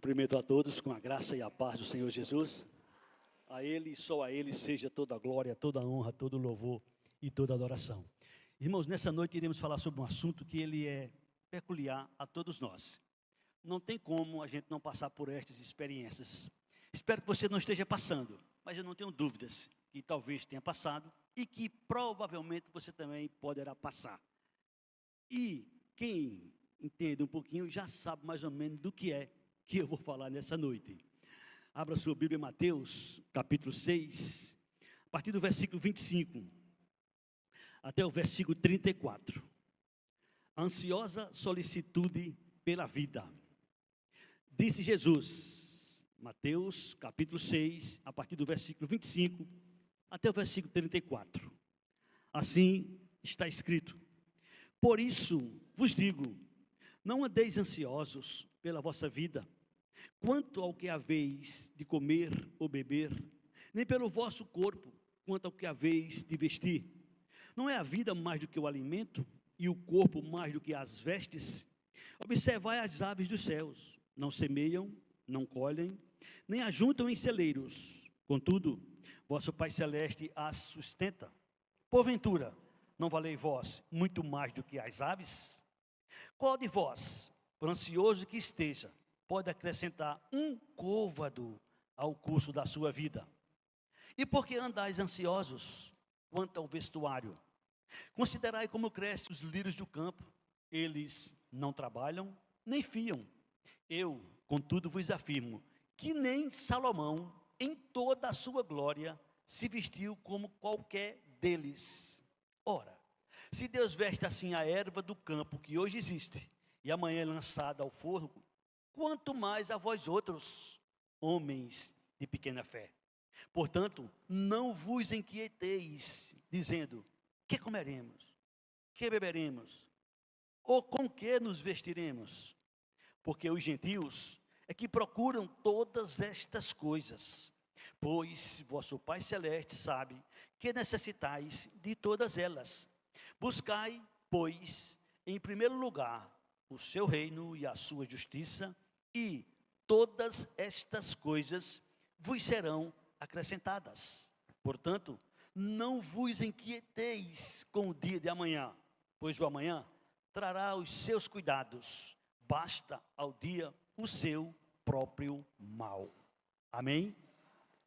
Cumprimento a todos com a graça e a paz do Senhor Jesus. A Ele e só a Ele seja toda a glória, toda a honra, todo o louvor e toda a adoração. Irmãos, nessa noite iremos falar sobre um assunto que ele é peculiar a todos nós. Não tem como a gente não passar por estas experiências. Espero que você não esteja passando, mas eu não tenho dúvidas que talvez tenha passado e que provavelmente você também poderá passar. E quem entende um pouquinho já sabe mais ou menos do que é que eu vou falar nessa noite. Abra sua Bíblia em Mateus, capítulo 6, a partir do versículo 25, até o versículo 34. Ansiosa solicitude pela vida. Disse Jesus, Mateus, capítulo 6, a partir do versículo 25, até o versículo 34. Assim está escrito: por isso vos digo, não andeis ansiosos pela vossa vida, quanto ao que haveis de comer ou beber, nem pelo vosso corpo, quanto ao que haveis de vestir. Não é a vida mais do que o alimento, e o corpo mais do que as vestes? Observai as aves dos céus, não semeiam, não colhem, nem ajuntam em celeiros, contudo, vosso Pai Celeste as sustenta. Porventura, não valei vós muito mais do que as aves? Qual de vós, por ansioso que esteja, pode acrescentar um côvado ao curso da sua vida? E por que andais ansiosos quanto ao vestuário? Considerai como crescem os lírios do campo, eles não trabalham, nem fiam. Eu, contudo, vos afirmo, que nem Salomão, em toda a sua glória, se vestiu como qualquer deles. Ora, se Deus veste assim a erva do campo que hoje existe, e amanhã é lançada ao forno, quanto mais a vós outros, homens de pequena fé. Portanto, não vos inquieteis, dizendo: que comeremos? Que beberemos? Ou com que nos vestiremos? Porque os gentios é que procuram todas estas coisas, pois vosso Pai Celeste sabe que necessitais de todas elas. Buscai, pois, em primeiro lugar, o seu reino e a sua justiça, e todas estas coisas vos serão acrescentadas. Portanto, não vos inquieteis com o dia de amanhã, pois o amanhã trará os seus cuidados. Basta ao dia o seu próprio mal. Amém?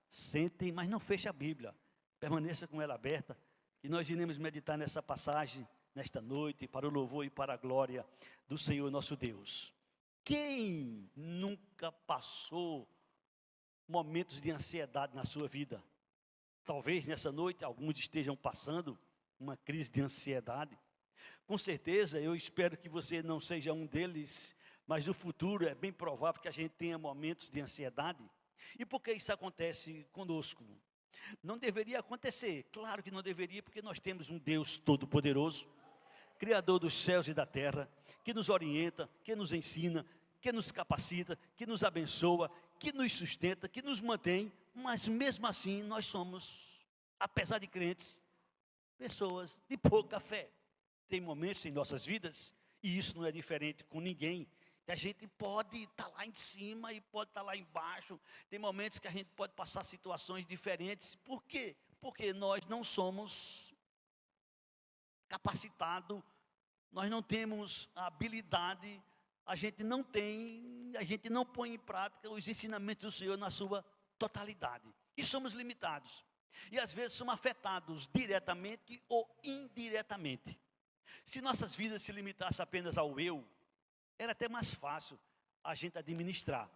Sentem, mas não feche a Bíblia. Permaneça com ela aberta, que nós iremos meditar nessa passagem, nesta noite, para o louvor e para a glória do Senhor nosso Deus. Quem nunca passou momentos de ansiedade na sua vida? Talvez nessa noite alguns estejam passando uma crise de ansiedade. Com certeza, eu espero que você não seja um deles, mas no futuro é bem provável que a gente tenha momentos de ansiedade. E por que isso acontece conosco? Não deveria acontecer, claro que não deveria, porque nós temos um Deus todo-poderoso, Criador dos céus e da terra, que nos orienta, que nos ensina, que nos capacita, que nos abençoa, que nos sustenta, que nos mantém, mas mesmo assim nós somos, apesar de crentes, pessoas de pouca fé. Tem momentos em nossas vidas, e isso não é diferente com ninguém, que a gente pode estar lá em cima e pode estar lá embaixo. Tem momentos que a gente pode passar situações diferentes. Por quê? Porque nós não somos capacitados, nós não temos a habilidade, a gente não põe em prática os ensinamentos do Senhor na sua totalidade. E somos limitados. E às vezes somos afetados diretamente ou indiretamente. Se nossas vidas se limitassem apenas ao eu, era até mais fácil a gente administrar.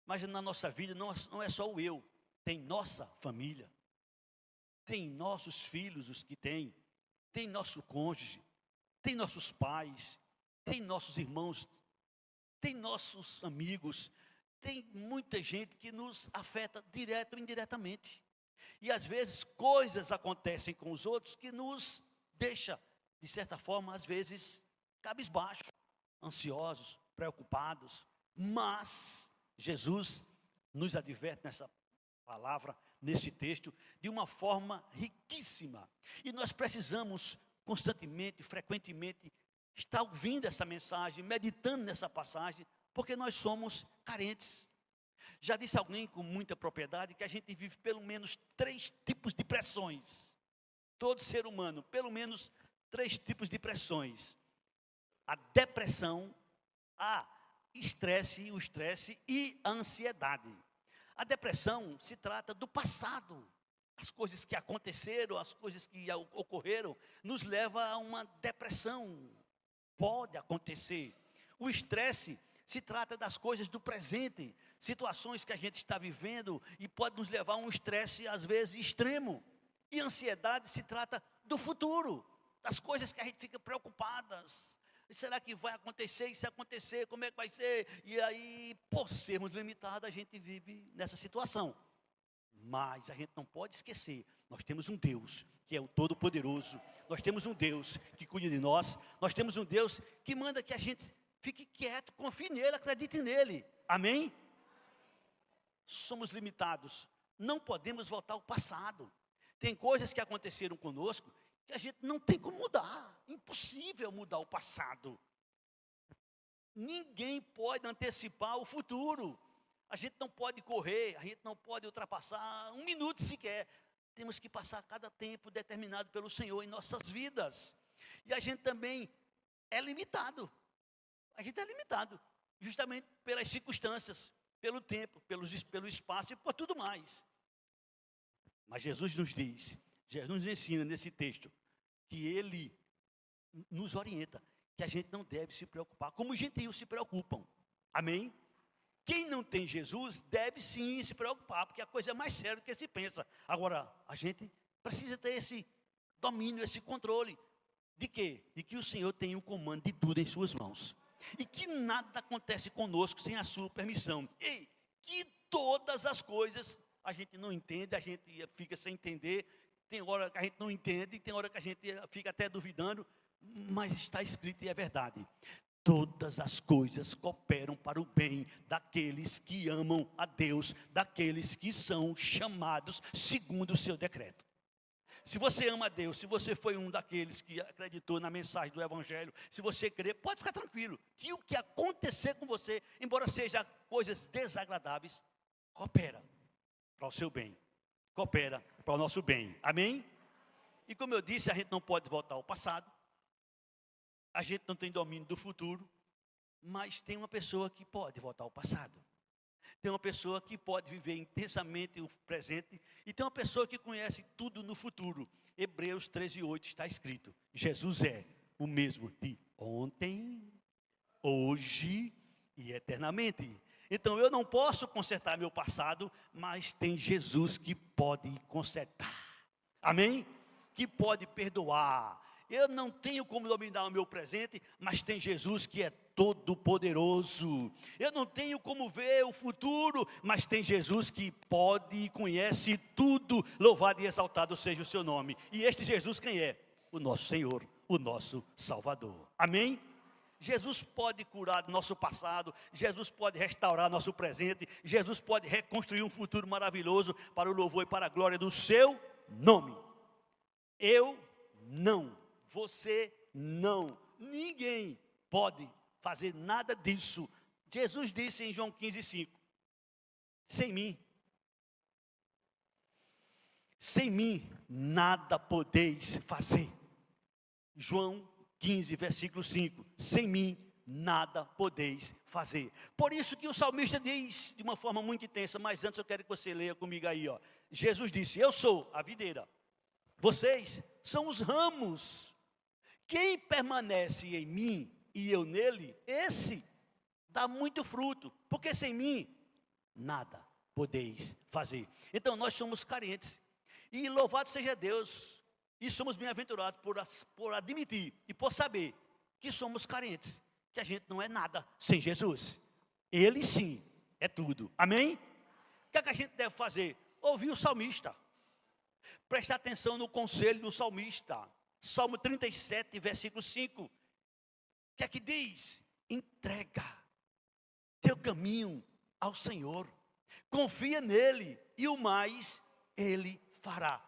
Mas na nossa vida não é só o eu, tem nossa família, tem nossos filhos, os que tem nosso cônjuge, tem nossos pais, tem nossos irmãos, tem nossos amigos, tem muita gente que nos afeta direto ou indiretamente. E às vezes coisas acontecem com os outros que nos deixa, de certa forma, às vezes, cabisbaixo, ansiosos, preocupados. Mas Jesus nos adverte nessa palavra, nesse texto, de uma forma riquíssima. E nós precisamos constantemente, frequentemente, estar ouvindo essa mensagem, meditando nessa passagem, porque nós somos carentes. Já disse alguém com muita propriedade que a gente vive pelo menos 3 tipos de pressões. Todo ser humano, pelo menos 3 tipos de pressões. A depressão, o estresse e a ansiedade. A depressão se trata do passado. As coisas que aconteceram, as coisas que ocorreram, nos leva a uma depressão. Pode acontecer. O estresse se trata das coisas do presente, situações que a gente está vivendo e pode nos levar a um estresse, às vezes, extremo. E a ansiedade se trata do futuro, das coisas que a gente fica preocupadas. Será que vai acontecer? E se acontecer, como é que vai ser? E aí, por sermos limitados, a gente vive nessa situação. Mas a gente não pode esquecer, nós temos um Deus que é o Todo-Poderoso, nós temos um Deus que cuida de nós temos um Deus que manda que a gente fique quieto, confie nele, acredite nele, amém? Somos limitados, não podemos voltar ao passado. Tem coisas que aconteceram conosco que a gente não tem como mudar, impossível mudar o passado. Ninguém pode antecipar o futuro. A gente não pode correr, a gente não pode ultrapassar 1 minuto sequer. Temos que passar cada tempo determinado pelo Senhor em nossas vidas. E a gente também é limitado. A gente é limitado, justamente pelas circunstâncias, pelo tempo, pelo espaço e por tudo mais. Mas Jesus nos diz, Jesus nos ensina nesse texto, que Ele nos orienta, que a gente não deve se preocupar, como os gentios se preocupam. Amém? Quem não tem Jesus deve sim se preocupar, porque a coisa é mais séria do que se pensa. Agora, a gente precisa ter esse domínio, esse controle. De quê? De que o Senhor tem o comando de tudo em suas mãos. E que nada acontece conosco sem a sua permissão. E que todas as coisas a gente não entende, a gente fica sem entender. Tem hora que a gente não entende, tem hora que a gente fica até duvidando. Mas está escrito e é verdade. Todas as coisas cooperam para o bem daqueles que amam a Deus, daqueles que são chamados segundo o seu decreto. Se você ama a Deus, se você foi um daqueles que acreditou na mensagem do Evangelho, se você crê, pode ficar tranquilo, que o que acontecer com você, embora seja coisas desagradáveis, coopera para o seu bem, coopera para o nosso bem, amém? E como eu disse, a gente não pode voltar ao passado, a gente não tem domínio do futuro, mas tem uma pessoa que pode voltar ao passado. Tem uma pessoa que pode viver intensamente o presente. E tem uma pessoa que conhece tudo no futuro. Hebreus 13:8 está escrito: Jesus é o mesmo de ontem, hoje e eternamente. Então eu não posso consertar meu passado, mas tem Jesus que pode consertar. Amém? Que pode perdoar. Eu não tenho como dominar o meu presente, mas tem Jesus que é todo poderoso. Eu não tenho como ver o futuro, mas tem Jesus que pode e conhece tudo. Louvado e exaltado seja o seu nome. E este Jesus quem é? O nosso Senhor, o nosso Salvador. Amém? Jesus pode curar nosso passado, Jesus pode restaurar nosso presente, Jesus pode reconstruir um futuro maravilhoso para o louvor e para a glória do seu nome. Eu não. Você não, ninguém pode fazer nada disso. Jesus disse em João 15:5, sem mim nada podeis fazer. João 15, versículo 5, sem mim nada podeis fazer. Por isso que o salmista diz de uma forma muito intensa, mas antes eu quero que você leia comigo aí, ó. Jesus disse: eu sou a videira, vocês são os ramos. Quem permanece em mim e eu nele, esse dá muito fruto, porque sem mim nada podeis fazer. Então nós somos carentes, e louvado seja Deus, e somos bem-aventurados por admitir e por saber que somos carentes, que a gente não é nada sem Jesus. Ele sim é tudo, amém? O que é que a gente deve fazer? Ouvir o salmista, prestar atenção no conselho do salmista. Salmo 37, versículo 5. O que é que diz? Entrega teu caminho ao Senhor. Confia nele e o mais ele fará.